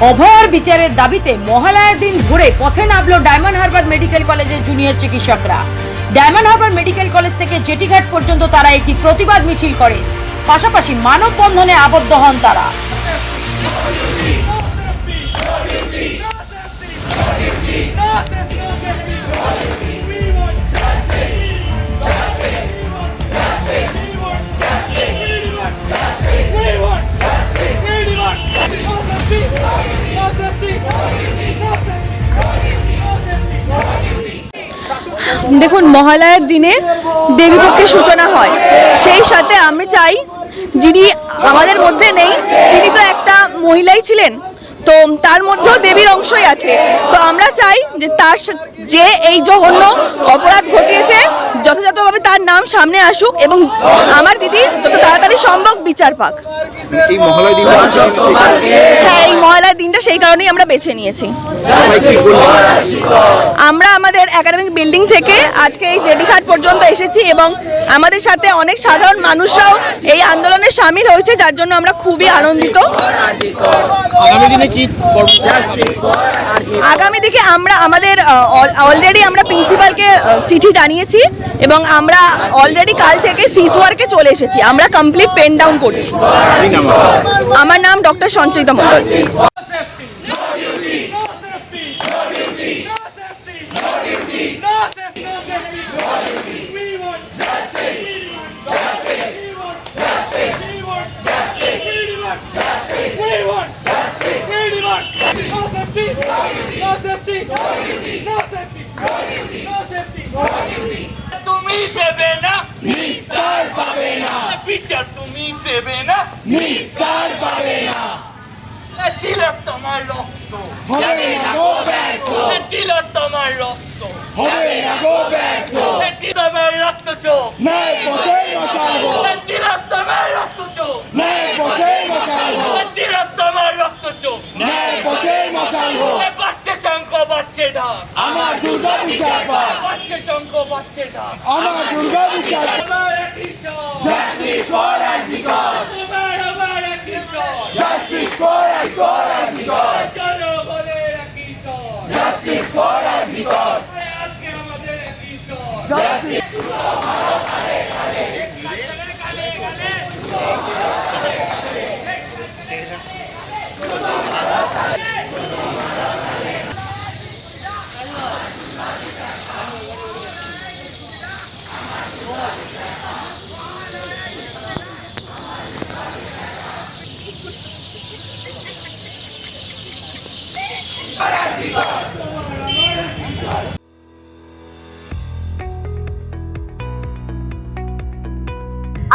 অভয়ার বিচারের দাবিতে মহালয়ার দিন ভোরে পথে নামলো ডায়মন্ড হারবার মেডিকেল কলেজের জুনিয়র চিকিৎসকরা। ডায়মন্ড হারবার মেডিকেল কলেজ থেকে জেটিঘাট পর্যন্ত তারা একটি প্রতিবাদ মিছিল করে, পাশাপাশি মানববন্ধনে আবদ্ধ হন তারা। দেখুন, মহালয়ার দিনে দেবীপক্ষের সূচনা হয়, সেই সাথে আমি চাই যিনি আমাদের মধ্যে নেই তিনি তো একটা মহিলাই ছিলেন, তো তার মধ্যেও দেবীর অংশই আছে। তো আমরা চাই যে তার যে এই জঘন্য অপরাধ ঘটিয়েছে যথাযথভাবে তার নাম সামনে আসুক এবং আমার দিদির যত তাড়াতাড়ি সম্ভব বিচার পাক। হ্যাঁ, এই মহালয়ার দিনটা সেই কারণেই আমরা বেছে নিয়েছি। আমরা আমাদের একাডেমিক বিল্ডিং থেকে আজকে এই জেটিঘাট পর্যন্ত এসেছি এবং আমাদের সাথে অনেক সাধারণ মানুষরাও এই আন্দোলনে সামিল হয়েছে, যার জন্য আমরা খুবই আনন্দিত। আগামী দিকে আমরা আমাদের অলরেডি আমরা প্রিন্সিপালকে চিঠি জানিয়েছি এবং আমরা অলরেডি কাল থেকে সিসওয়ার্কে চলে এসেছি। আমরা কমপ্লিট পেন ডাউন করছি। আমার নাম ডক্টর সঞ্চয়িতা মণ্ডল। তুমি দেবে না, নিস্তার পাবে না। বিচার তুমি দেবে না, নিস্তার পাবে না। দিলে তোমার রক্ত হবে না গো ব্যর্থ, দিলে তোমার রক্ত হবে না গো ব্যর্থ। তোমার রক্ত চোখ নাই পথে মশালবো, দিলে তোমার রক্ত চোখ নাই পথে মশালবো, দিলে তোমার রক্ত চোখ নাই পথে মশালবো। বাচ্চা শঙ্খ বাচ্চে ঢাক, আমার দুর্গা বিচার পাক। বাচ্চা শঙ্খ বাচ্চে ঢাক, আমার দুর্গা বিচার পাক। জাস্টিস ফর আরজিকর, আমার কিশোর। জাস্টিস ফর আরজিকর, জনগণের কিশোর। জাস্টিস ফর আরজিকর, আজকে আমাদের কিশোর। জাস্টিস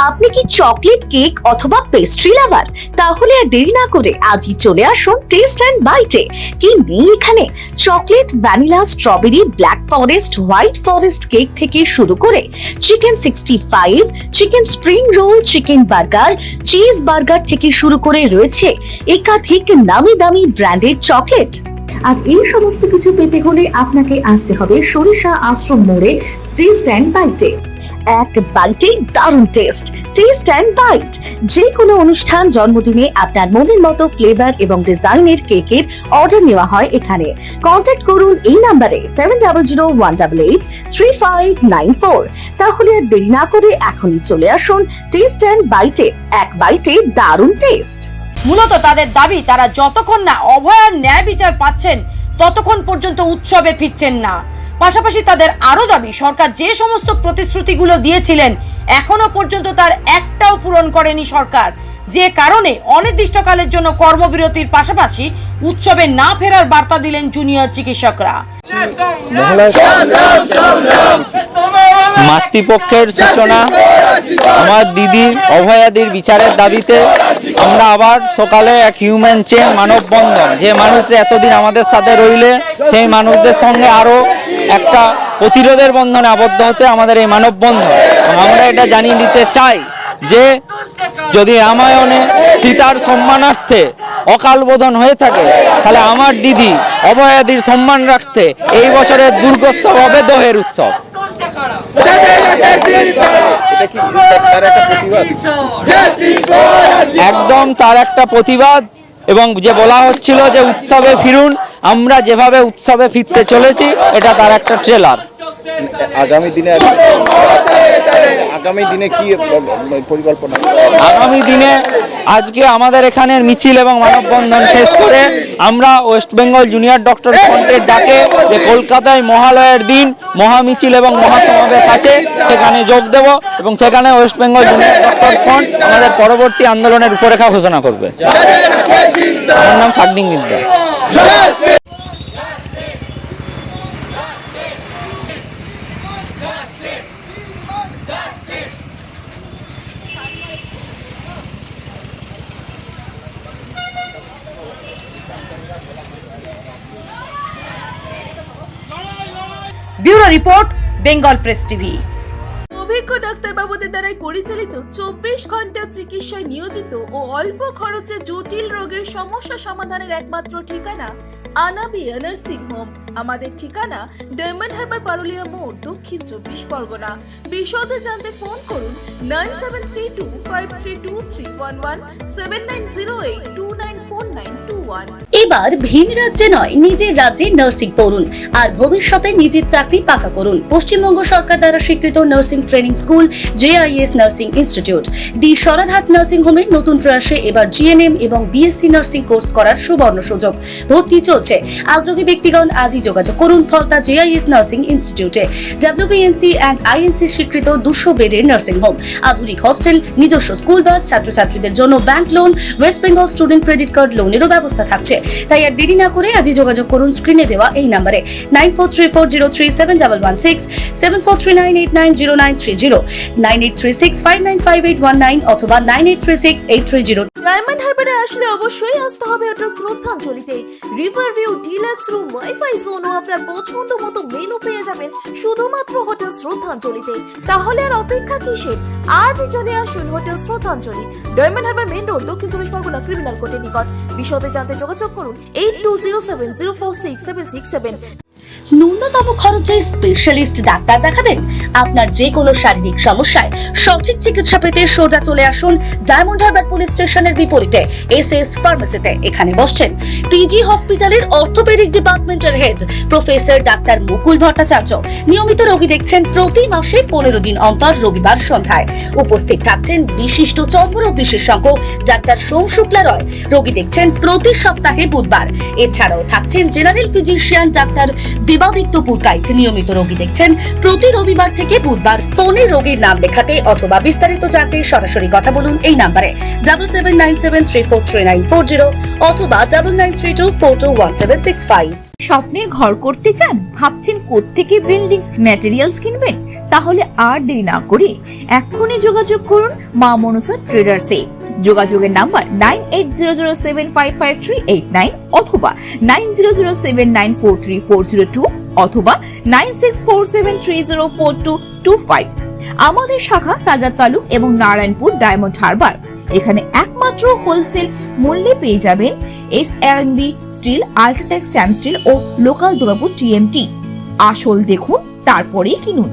আপনি কি চকলেট কেক অথবা পেস্ট্রি লাভার? তাহলে আর দেরি না করে আজই চলে আসুন টেস্ট অ্যান্ড বাইটে। কি নেই এখানে? Chocolate, vanilla, strawberry, black forest, white forest cake থেকে শুরু করে chicken 65, chicken spring roll, chicken burger, cheese burger থেকে শুরু করে রয়েছে একাধিক নামি দামি ব্র্যান্ডের চকলেট। আর এই সমস্ত কিছু পেতে হলে আপনাকে আসতে হবে সরিষা আশ্রম মোড়ে টেস্ট অ্যান্ড বাইটে। এক বাইটে দারুণ টেস্ট। টেস্ট অ্যান্ড বাইট যে কোনো অনুষ্ঠান, জন্মদিনে আপনার মনের মতো ফ্লেভার এবং ডিজাইনের কেকের অর্ডার নেওয়া হয় এখানে। কন্ট্যাক্ট করুন এই নাম্বারে 7001883594। তাহলে আর দেরি না করে এখনই চলে আসুন টেস্ট অ্যান্ড বাইটে। এক বাইটে দারুণ টেস্ট। মূলত তাদের দাবি, তারা যতক্ষণ না অভয়ার ন্যায় বিচার পাচ্ছেন ততক্ষণ পর্যন্ত উৎসবে ফিরছেন না। পাশাপাশি তাদের আরো দাবি, সরকার যে সমস্ত প্রতিশ্রুতিগুলো দিয়েছিলেন এখনো পর্যন্ত তার একটাও পূরণ করেনি সরকার, যে কারণে অনির্দিষ্টকালের জন্য কর্মবিরতির পাশাপাশি উৎসবে না ফেরার বার্তা দিলেন জুনিয়র চিকিৎসকরা। মাতৃপক্ষের সূচনা, আমার দিদির অভয়াদির বিচারের দাবিতে আমরা আবার সকালে এক হিউম্যান চেন মানববন্ধন, যে মানুষরা এতদিন আমাদের সাথে রইলে সেই মানুষদের সঙ্গে আরো একটা প্রতিরোধের বন্ধনে আবদ্ধ হতে আমাদের এই মানববন্ধন। আমরা এটা জানিয়ে দিতে চাই যে যদি রামায়ণে সীতার সম্মানার্থে অকাল বোধন হয়ে থাকে, তাহলে আমার দিদি অভয়াদির সম্মান রাখতে এই বছরের দুর্গোৎসব হবে দোহের উৎসব। একদম তার একটা প্রতিবাদ। এবং যে বলা হচ্ছিল যে উৎসবে ফিরুন, আমরা যেভাবে উৎসবে ফিরতে চলেছি এটা তার একটা ট্রেলার। আগামী দিনে কি পরিকল্পনা? আগামী দিনে আজকে আমাদের এখানের মিছিল এবং মানববন্ধন শেষ করে আমরা ওয়েস্ট বেঙ্গল জুনিয়র ডক্টর ফ্রন্টের ডাকে যে কলকাতায় মহালয়ের দিন মহামিছিল এবং মহাসমাবেশ আছে সেখানে যোগ দেব এবং সেখানে West Bengal junior doctor front আমাদের পরবর্তী আন্দোলনের রূপরেখা ঘোষণা করবে। আমার নাম সাগনিং বিদ্যা। Bureau report, Bengal press TV. অভিজ্ঞ ডাক্তারবাবুদের দ্বারাই পরিচালিত 24 ঘন্টা চিকিৎসায় নিয়োজিত ও অল্প খরচে জটিল রোগের সমস্যা সমাধানের একমাত্র ঠিকানা আনাবিয়া নার্সিং হোম। আমাদের ঠিকানা ডায়মন্ড হারবার পারুলিয়া মোড়, দক্ষিণ 24 পরগনা। বিশদে জানতে ফোন করুন 9732532311 7908294921। এবার ভিন রাজ্যে নয়, নিজের রাজ্যে নার্সিং পড়ুন আর ভবিষ্যতে নিজের চাকরি পাকা করুন। পশ্চিমবঙ্গ সরকার দ্বারা স্বীকৃত nursing training school JIS nursing institute the Sararhat nursing হোমের নতুন প্রয়াসে এবার GNM এবং BSc নার্সিং কোর্স করার সুবর্ণ সুযোগ। ভর্তি চলছে। আগ্রহী ব্যক্তিগণ আজই যোগাযোগ করুন ফলতা JIS নার্সিং ইনস্টিটিউটে। WBNC অ্যান্ড INC স্বীকৃত 200 বেডের নার্সিং হোম, আধুনিক হস্টেল, নিজস্ব স্কুল বাস, ছাত্রছাত্রীদের জন্য bank loan, West Bengal student credit card লোনেরও ব্যবস্থা থাকছে। তাই আর দেরি না করে আজই যোগাযোগ করুন স্ক্রিনে দেওয়া এই নম্বরে 9434037116, 7439890930, 9836595819 অথবা 9836830830। ডায়মন্ড হারবারে আসলে অবশ্যই আসতে হবে হোটেল শ্রদ্ধাঞ্জলিতে। River view, deluxe room, wifi zone ও আপনার পছন্দ মতো মেনু পেয়ে যাবেন শুধুমাত্র হোটেল শ্রদ্ধাঞ্জলিতে। তাহলে আর অপেক্ষা কিসের? আজই চলে আসুন হোটেল শ্রদ্ধাঞ্জলি, ডায়মন্ড হারবার মেইন রোড, দক্ষিণ 24 পরগনা, ক্রিমিনাল কোর্টের নিকট। বিশদে জানতে যোগাযোগ করুন 8207046767। ন্যূনতম খরচে স্পেশালিস্ট ডাক্তার দেখাবেন? আপনার যে কোনো শারীরিক সমস্যায় সঠিক চিকিৎসা পেতে সোজা চলে আসুন ডায়মন্ড হারবার পুলিশ স্টেশনের বিপরীতে SS ফার্মেসিতে। এখানে বসছেন PG হসপিটালের অর্থোপেডিক ডিপার্টমেন্টের হেড প্রফেসর ডাক্তার মুকুল ভট্টাচার্য। নিয়মিত রোগী দেখছেন প্রতি মাসে 15 দিন অন্তর রবিবার সন্ধ্যায়। উপস্থিত থাকছেন বিশিষ্ট চর্মরোগ বিশেষজ্ঞ ডাক্তার সোম শুক্লা রয়। রোগী দেখছেন প্রতি সপ্তাহে বুধবার। এছাড়াও থাকছেন general physician doctor Debaditya Purkait. নিয়মিত রোগী দেখছেন প্রতি রবিবার থেকে বুধবার। ফোনে রোগীর নাম লেখাতে অথবা বিস্তারিত জানতে সরাসরি কথা বলুন এই নম্বরে 7797343940 অথবা 9932421765। স্বপ্নের ঘর করতে চান? ভাবছেন কোত্থেকে বিল্ডিং ম্যাটেরিয়ালস কিনবেন? তাহলে আর দেরি না করে এক্ষুনি যোগাযোগ করুন মা মনসা ট্রেডার্সে। যোগাযোগের নাম্বার 9800755389 অথবা 9007943402 অথবা 9647304225। আমাদের শাখা রাজা তালুক এবং নারায়ণপুর ডায়মন্ড হারবার। এখানে একমাত্র হোলসেল মূল্যে পেয়ে যাবেন SRMB steel, UltraTech Sam steel ও লোকাল দুর্গাপুর TMT। আসল দেখুন, তারপরেই কিনুন।